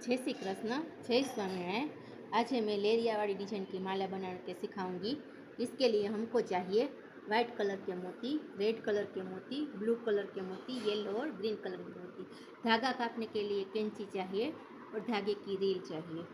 जय श्री कृष्ण, जय स्वामीनारायण। आज मैं लेरिया वाली डिजाइन की माला बना के सिखाऊंगी। इसके लिए हमको चाहिए वाइट कलर के मोती, रेड कलर के मोती, ब्लू कलर के मोती, येलो और ग्रीन कलर के मोती। धागा काटने के लिए कैंची चाहिए और धागे की रील चाहिए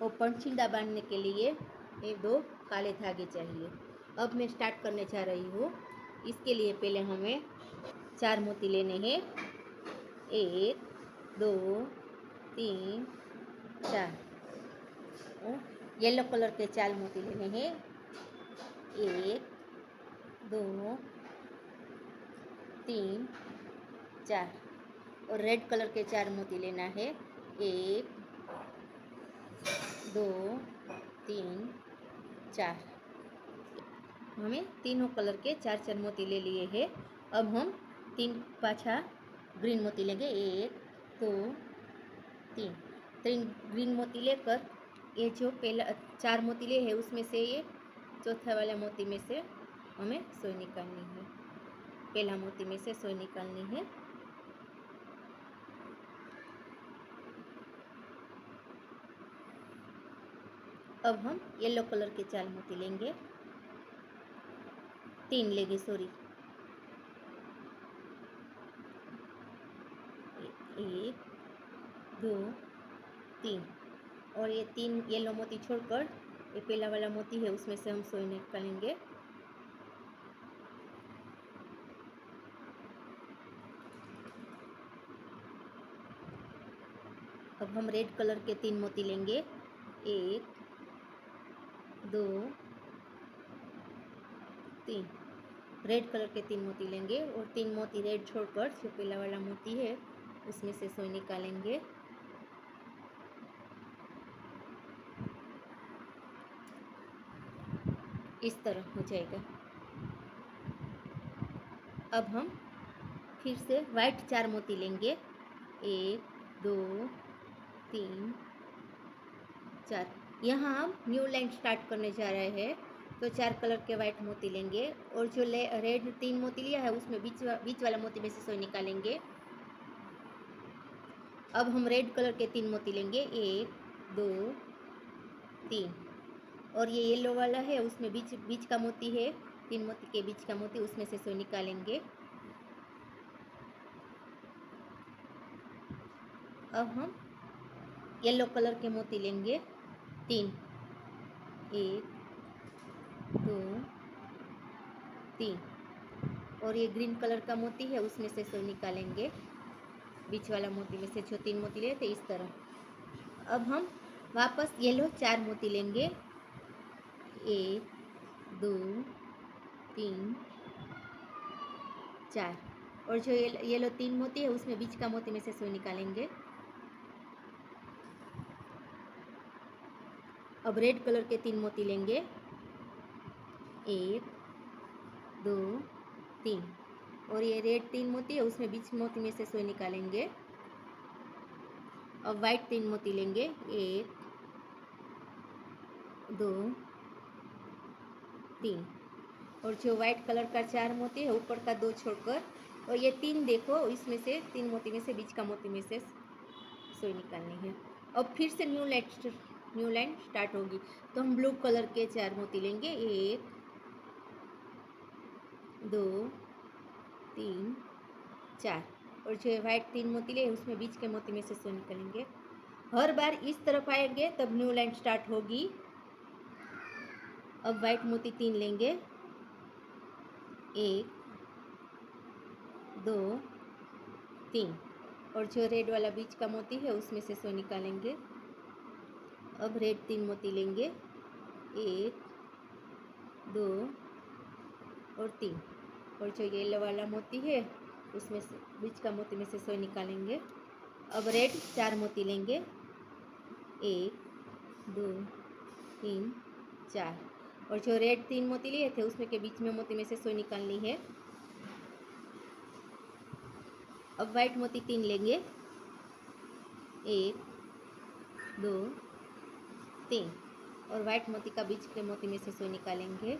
और पंचिंदा बांधने के लिए ये 2 काले धागे चाहिए। अब मैं स्टार्ट करने जा रही हूँ। इसके लिए पहले हमें 4 मोती लेने हैं। 1 2 3 4 येलो कलर के 4 मोती लेने हैं। 1 2 3 4 और रेड कलर के 4 मोती लेना है। 1 2 3 4 हमें तीनों कलर के 4 मोती ले लिए हैं। अब हम 3 पाछा ग्रीन मोती लेंगे। 1 2 3 ग्रीन मोती लेकर ये जो पहला 4 मोती ले है उसमें से ये चौथा वाला मोती में से हमें सुई निकालनी है। पहला मोती में से सुई निकालनी है। अब हम येलो कलर के 4 मोती लेंगे। 3 लेंगे, सॉरी। 1 2 3 और ये 3 येलो मोती छोड़कर ये पहला वाला मोती है उसमें से हम सुई निकालेंगे। अब हम रेड कलर के 3 मोती लेंगे। 1 2 3 रेड कलर के 3 मोती लेंगे और 3 मोती रेड छोड़कर जो पहला वाला मोती है उसमें से सुई निकालेंगे। इस तरह हो जाएगा। अब हम फिर से वाइट 4 मोती लेंगे। 1 2 3 4 यहाँ हम न्यू लाइन स्टार्ट करने जा रहे हैं तो 4 कलर के वाइट मोती लेंगे और जो रेड 3 मोती लिया है उसमें बीच वाला मोती में से सुई निकालेंगे। अब हम रेड कलर के 3 मोती लेंगे। 1 2 3 और ये येलो वाला है उसमें बीच का मोती है, 3 मोती के बीच का मोती, उसमें से सुई निकालेंगे। अब हम येलो कलर के मोती लेंगे 3। 1 2 3 और ये ग्रीन कलर का मोती है उसमें से सुई निकालेंगे बीच वाला मोती में से जो 3 मोती लिए थे, इस तरह। अब हम वापस येलो 4 मोती लेंगे। 1 2 3 4 और जो येलो 3 मोती है उसमें बीच का मोती में से सुई निकालेंगे। अब रेड कलर के 3 मोती लेंगे। 1 2 3 और ये रेड 3 मोती है उसमें बीच मोती में से सुई निकालेंगे। अब वाइट 3 मोती लेंगे। 1 2 3 और जो वाइट कलर का 4 मोती है ऊपर का 2 छोड़कर और ये 3 देखो इसमें से 3 मोती में से बीच का मोती में से सुई निकालनी है। अब फिर से न्यू लाइन स्टार्ट होगी तो हम ब्लू कलर के 4 मोती लेंगे। 1 2 3 4 और जो वाइट 3 मोती ले उसमें बीच के मोती में से सुई निकालेंगे। हर बार इस तरफ आएंगे तब न्यू लाइन स्टार्ट होगी। अब वाइट मोती 3 लेंगे। 1 2 3 और जो रेड वाला बीच का मोती है उसमें से सुई निकालेंगे। अब रेड 3 मोती लेंगे। 1 2 और 3 और जो येलो वाला मोती है उसमें से बीच का मोती में से सुई निकालेंगे। अब रेड 4 मोती लेंगे। 1 2 3 4 और जो रेड 3 मोती लिए थे उसमें के बीच में मोती में से सुई निकालनी है। अब वाइट मोती 3 लेंगे। 1 2 3 और वाइट मोती का बीच के मोती में से सुई निकालेंगे।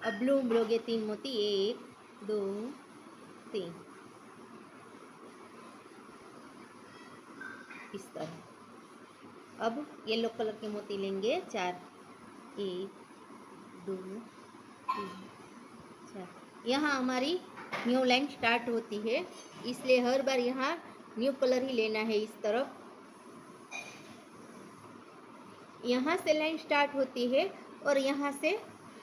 अब ब्लू लोगे 3 मोती। 1 2 3 इस तरह। अब येलो कलर के मोती लेंगे 4, 1 2 3 4। यहाँ हमारी न्यू लाइन स्टार्ट होती है, इसलिए हर बार यहाँ न्यू कलर ही लेना है। इस तरफ यहाँ से लाइन स्टार्ट होती है और यहाँ से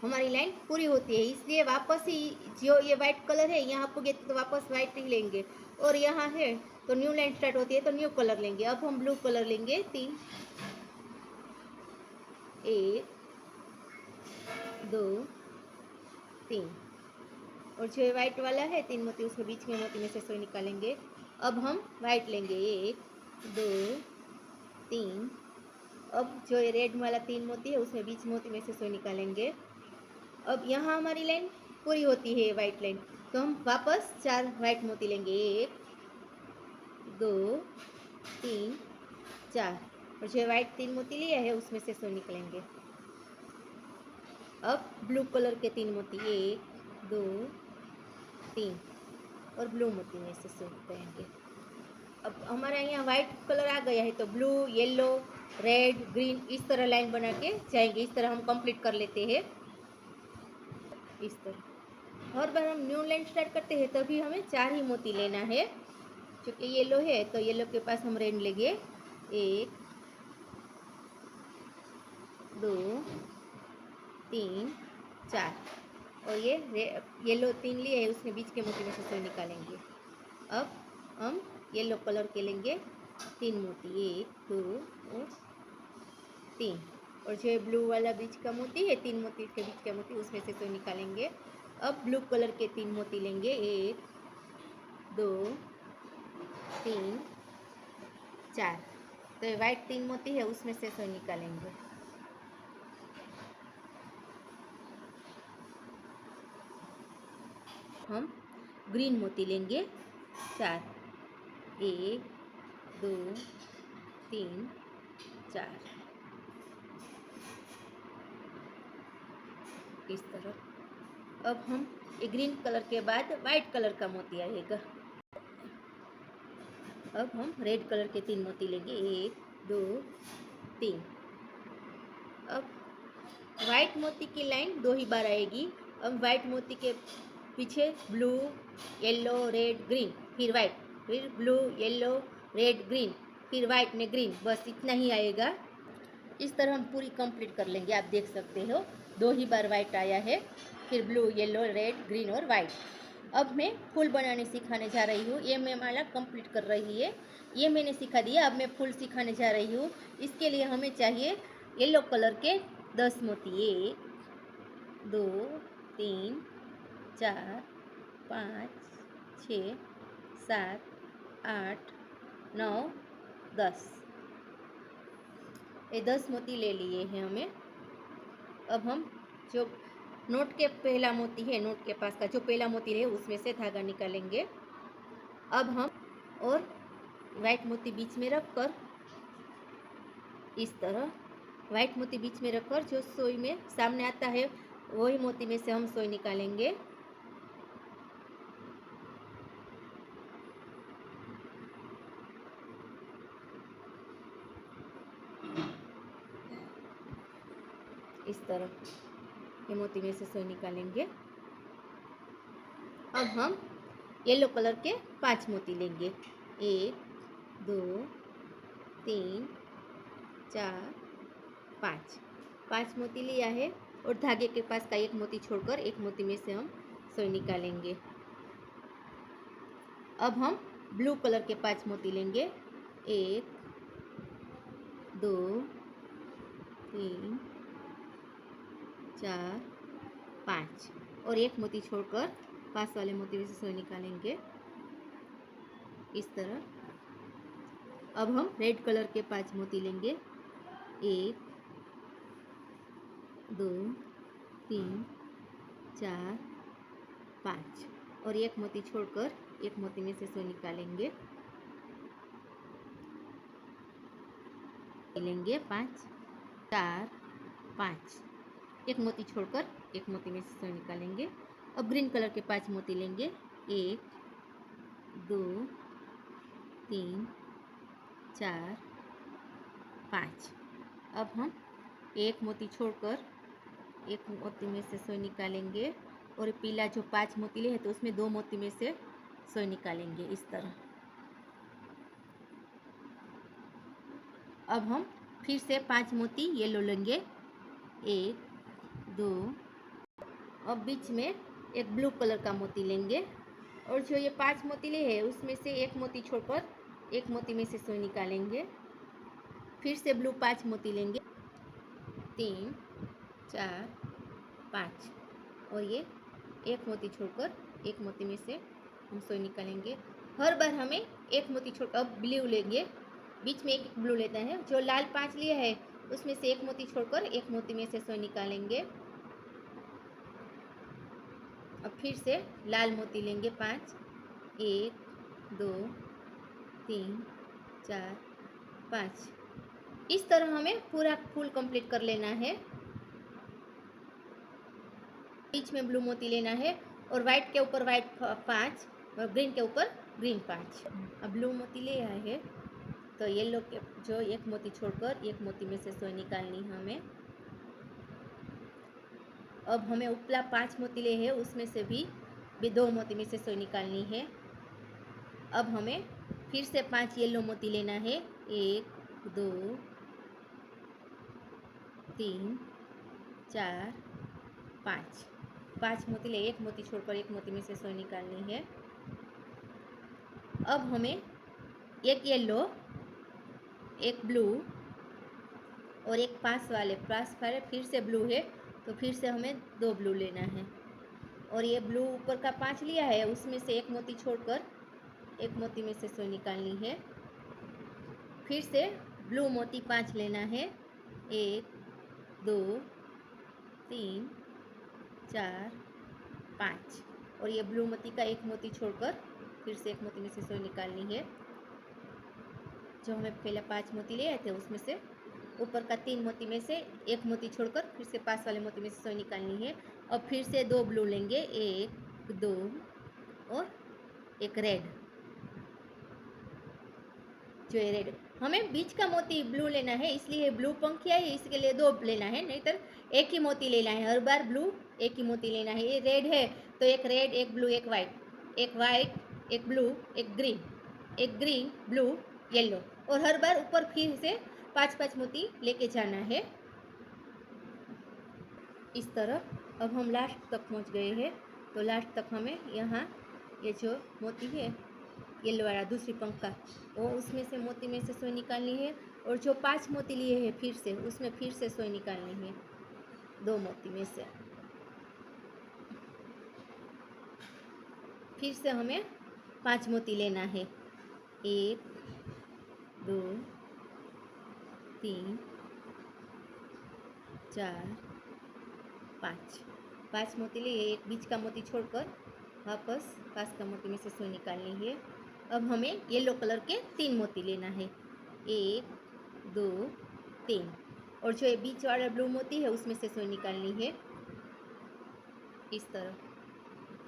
हमारी लाइन पूरी होती है, इसलिए वापस ही जो ये वाइट कलर है यहाँ पुगे तो वापस वाइट ही लेंगे, और यहाँ है तो न्यू लाइन स्टार्ट होती है तो न्यू कलर लेंगे। अब हम ब्लू कलर लेंगे 3, 1 2 3, और जो वाइट वाला है 3 मोती उसके बीच में मोती में से सुई निकालेंगे। अब हम वाइट लेंगे 1 2 3। अब जो ये रेड वाला 3 मोती है उसमें बीच मोती में से सुई निकालेंगे। अब यहाँ हमारी लाइन पूरी होती है वाइट लाइन, तो हम वापस 4 वाइट मोती लेंगे 1 2 3 4, और जो वाइट 3 मोती लिया है उसमें से सुई निकलेंगे। अब ब्लू कलर के 3 मोती 1 2 3, और ब्लू मोती में से सुई निकलेंगे। अब हमारा यहाँ वाइट कलर आ गया है तो ब्लू येलो रेड ग्रीन इस तरह लाइन बना के जाएंगे। इस तरह हम कंप्लीट कर लेते हैं। इस तरह हर बार हम न्यू लाइन स्टार्ट करते हैं तभी हमें 4 ही मोती लेना है। क्योंकि येलो है तो येलो के पास हम रेड लेंगे 1 2 3 4, और ये येलो 3 लिए है उसमें बीच के मोती में से सुई निकालेंगे। अब हम येलो कलर के लेंगे 3 मोती 1 2 और 3, और जो ब्लू वाला बीच का मोती है 3 मोती के बीच का मोती उसमें से सुई निकालेंगे। अब ब्लू कलर के 3 मोती लेंगे 1 2 3 4, तो ये वाइट 3 मोती है उसमें से सुई निकालेंगे। हम ग्रीन मोती लेंगे 4 1 2 3 4, इस तरह। अब हम ये ग्रीन कलर के बाद वाइट कलर का मोती आएगा। अब हम रेड कलर के 3 मोती लेंगे 1 2 3। अब वाइट मोती की लाइन 2 ही बार आएगी। अब वाइट मोती के पीछे ब्लू येलो रेड ग्रीन, फिर वाइट, फिर ब्लू येलो रेड ग्रीन, फिर वाइट ने ग्रीन, बस इतना ही आएगा। इस तरह हम पूरी कंप्लीट कर लेंगे। आप देख सकते हो 2 ही बार वाइट आया है, फिर ब्लू येलो रेड ग्रीन और वाइट। अब मैं फूल बनाने सिखाने जा रही हूँ। ये मैं माला कंप्लीट कर रही है, ये मैंने सिखा दिया। अब मैं फूल सिखाने जा रही हूँ। इसके लिए हमें चाहिए येलो कलर के 10 मोती 1 2 3 4 5 6 7 8 9 10, ये 10 मोती ले लिए हैं हमें। अब हम जो नोट के पहला मोती है, नोट के पास का जो पहला मोती है उसमें से धागा निकालेंगे। अब हम और वाइट मोती बीच में रखकर इस तरह वाइट मोती बीच में रखकर जो सुई में सामने आता है वही मोती में से हम सुई निकालेंगे। इस तरह ये मोती में से सुई निकालेंगे। अब हम येलो कलर के 5 मोती लेंगे 1 2 3 4 5 मोती लिया है, और धागे के पास का एक मोती छोड़कर एक मोती में से हम सुई निकालेंगे। अब हम ब्लू कलर के 5 मोती लेंगे 1 2 3 4 5, और एक मोती छोड़कर पास वाले मोती में से सुई निकालेंगे इस तरह। अब हम रेड कलर के 5 मोती लेंगे 1 2 3 4 5, और एक मोती छोड़कर एक मोती में से सुई निकालेंगे। लेंगे 5 4 5, एक मोती छोड़कर एक मोती में से सुई निकालेंगे। अब ग्रीन कलर के 5 मोती लेंगे 1 2 3 4, 5। अब हम एक मोती छोड़कर एक मोती में से सुई निकालेंगे और पीला जो 5 मोती ले है तो उसमें 2 मोती में से सुई निकालेंगे इस तरह। अब हम फिर से 5 मोती येलो लेंगे, 1, 2। अब बीच में एक ब्लू कलर का मोती लेंगे और जो ये 5 मोती ले है उसमें से एक मोती छोड़कर एक मोती में से सुई निकालेंगे। फिर से ब्लू 5 मोती लेंगे, 3, 4, 5 और ये एक मोती छोड़कर एक मोती में से हम सुई निकालेंगे। हर बार हमें एक मोती छोड़कर अब ब्लू लेंगे, बीच में एक ब्लू लेता है। जो लाल 5 लिया है उसमें से एक मोती छोड़कर एक मोती में से सुई निकालेंगे। अब फिर से लाल मोती लेंगे 5, 1, 2, 3, 4, 5। इस तरह हमें पूरा फूल कंप्लीट कर लेना है। बीच में ब्लू मोती लेना है और वाइट के ऊपर वाइट 5 और ग्रीन के ऊपर ग्रीन 5। अब ब्लू मोती ले आए हैं तो येलो के जो एक मोती छोड़कर एक मोती में से सुई निकालनी है हमें। अब हमें उपला 5 मोती ले है उसमें से भी 2 मोती में से सुई निकालनी है। अब हमें फिर से 5 येलो मोती लेना है, 1, 2, 3, 4, 5। 5 मोती ले, एक मोती छोड़कर एक मोती में से सुई निकालनी है। अब हमें एक येलो, एक ब्लू और एक पास वाले फिर से ब्लू है तो फिर से हमें 2 ब्लू लेना है और ये ब्लू ऊपर का 5 लिया है उसमें से एक मोती छोड़कर एक मोती में से सुई निकालनी है। फिर से ब्लू मोती 5 लेना है, 1, 2, 3, 4, 5 और ये ब्लू मोती का एक मोती छोड़कर फिर से एक मोती में से सुई निकालनी है। जो हमें पहले 5 मोती ले आए थे उसमें से ऊपर का 3 मोती में से एक मोती छोड़कर फिर से पास वाले मोती में से सुई निकालनी है। और फिर से 2 ब्लू लेंगे, 1, 2 और एक रेड। जो ये रेड, हमें बीच का मोती ब्लू लेना है इसलिए ब्लू पंखिया है इसके लिए 2 लेना है, नहीं तो एक ही मोती लेना है। हर बार ब्लू एक ही मोती लेना है। ये रेड है तो एक रेड, एक ब्लू, एक वाइट, एक वाइट, एक ब्लू, एक ग्रीन, ब्लू, येलो और हर बार ऊपर फिर से 5-5 मोती लेके जाना है इस तरह। अब हम लास्ट तक पहुंच गए हैं तो लास्ट तक हमें यहाँ ये जो मोती है येलो वाला दूसरी पंख का वो उसमें से मोती में से सुई निकालनी है और जो 5 मोती लिए हैं फिर से उसमें फिर से सुई निकालनी है 2 मोती में से। फिर से हमें 5 मोती लेना है, 1, 2, 3, 4, 5। 5 मोती लिए, एक बीच का मोती छोड़कर वापस पास का मोती में से सुई निकालनी है। अब हमें येलो कलर के 3 मोती लेना है, 1, 2, 3 और जो ये बीच वाला ब्लू मोती है उसमें से सुई निकालनी है इस तरह।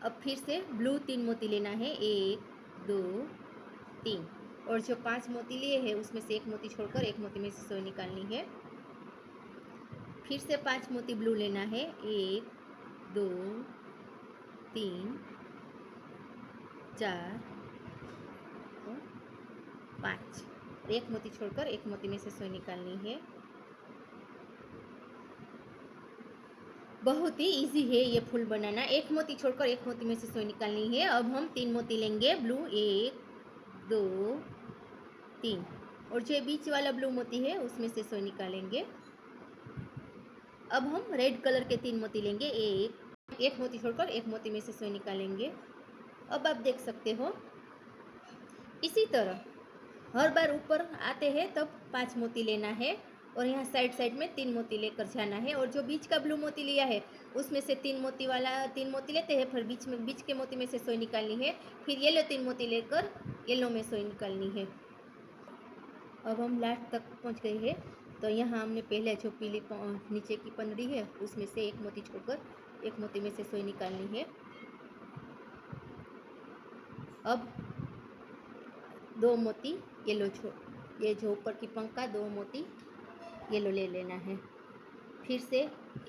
अब फिर से ब्लू 3 मोती लेना है, 1, 2, 3 और जो 5 मोती लिए है उसमें से एक मोती छोड़कर एक मोती में से सुई निकालनी है। फिर से 5 मोती ब्लू लेना है, 1, 2, 3, 4 और 5 और एक मोती छोड़कर एक मोती में से सुई निकालनी है। बहुत ही इजी है ये फूल बनाना, एक मोती छोड़कर एक मोती में से सुई निकालनी है। अब हम 3 मोती लेंगे ब्लू, 1, 2, 3 और जो बीच वाला ब्लू मोती है उसमें से सुई निकालेंगे। अब हम रेड कलर के 3 मोती लेंगे, एक मोती छोड़कर एक मोती में से सुई निकालेंगे। अब आप देख सकते हो इसी तरह हर बार ऊपर आते हैं तब 5 मोती लेना है और यहाँ साइड में 3 मोती लेकर जाना है और जो बीच का ब्लू मोती लिया है उसमें से 3 मोती लेते हैं, फिर बीच के मोती में से सुई निकालनी है। फिर येलो 3 मोती लेकर येलो में सुई निकालनी है। अब हम लास्ट तक पहुँच गए हैं तो यहाँ हमने पहले जो पीली नीचे की पनड़ी है उसमें से एक मोती छोड़कर एक मोती में से सुई निकालनी है। अब 2 मोती येलो ये जो ऊपर की पंख का 2 मोती येलो ले लेना है। फिर से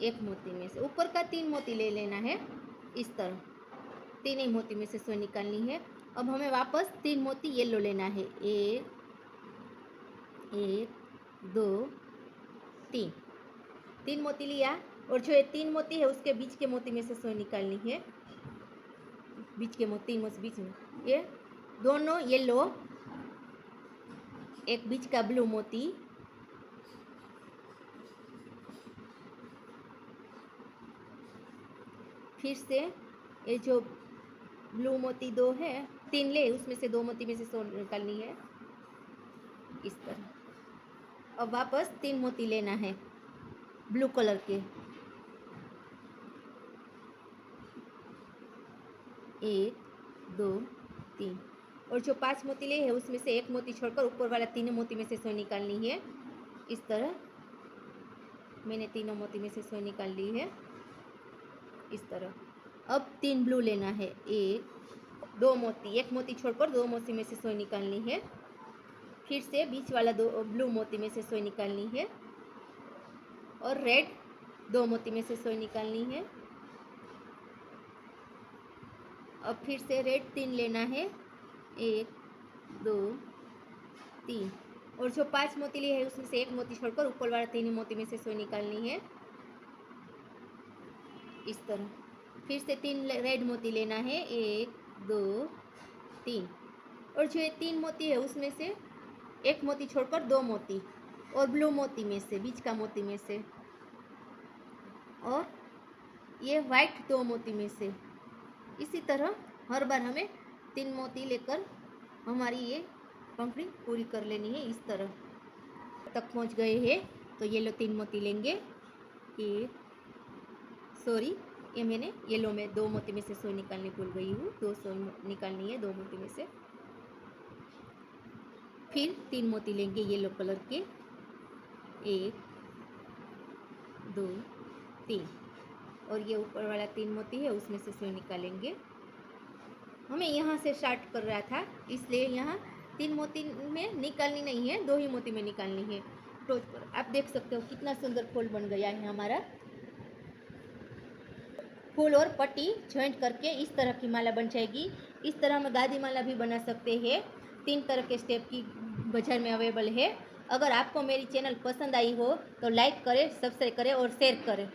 एक मोती में से ऊपर का 3 मोती ले लेना है। इस तरह 3 ही मोती में से सुई निकालनी है। अब हमें वापस 3 मोती येलो लेना है। 1 2 3 3 मोती लिया और जो ये 3 मोती है उसके बीच के मोती में से सुई निकालनी है। बीच के मोती बीच में ये दोनों येलो, एक बीच का ब्लू मोती, फिर से ये जो ब्लू मोती 2 है 3 ले, उसमें से 2 मोती में से सुई निकालनी है। इस तरह अब वापस 3 मोती लेना है ब्लू कलर के। 1 2 3 और जो 5 मोती ले है उसमें से एक मोती छोड़कर ऊपर वाला 3 मोती में से सुई निकालनी है। इस तरह मैंने 3 मोती में से सुई निकाल ली है। इस तरह अब 3 ब्लू लेना है। 1 2 मोती, एक मोती छोड़कर 2 मोती में से सुई निकालनी है। फिर से बीच वाला 2 ब्लू मोती में से सुई निकालनी है और रेड 2 मोती में से सुई निकालनी है। अब फिर से रेड 3 लेना है। 1 2 3 और जो 5 मोती लिए है उसमें से एक मोती छोड़कर ऊपर वाला 3 मोती में से सुई निकालनी है। इस तरह फिर से 3 रेड मोती लेना है। 1 2 3 और जो ये 3 मोती है उसमें से एक मोती छोड़कर 2 मोती और ब्लू मोती में से बीच का मोती में से, और ये वाइट 2 मोती में से। इसी तरह हर बार हमें 3 मोती लेकर हमारी ये पंखुड़ी पूरी कर लेनी है। इस तरह तक पहुंच गए हैं तो ये लो 3 मोती लेंगे। सॉरी, ये मैंने येलो में 2 मोती में से सुई निकालनी भूल गई हूँ। 2 सुई निकालनी है 2 मोती में से। फिर 3 मोती लेंगे येलो कलर के। 1 2 3 और ये ऊपर वाला 3 मोती है उसमें से सुई निकालेंगे। हमें यहाँ से स्टार्ट कर रहा था इसलिए यहाँ 3 मोती में निकालनी नहीं है, 2 ही मोती में निकालनी है। टोच पर आप देख सकते हो कितना सुंदर फूल बन गया है हमारा। फूल और पट्टी जॉइंट करके इस तरह की माला बन जाएगी। इस तरह हम गादी माला भी बना सकते हैं। 3 तरह के स्टेप की बाजार में अवेलेबल है। अगर आपको मेरी चैनल पसंद आई हो तो लाइक करें, सब्सक्राइब करें और शेयर करें।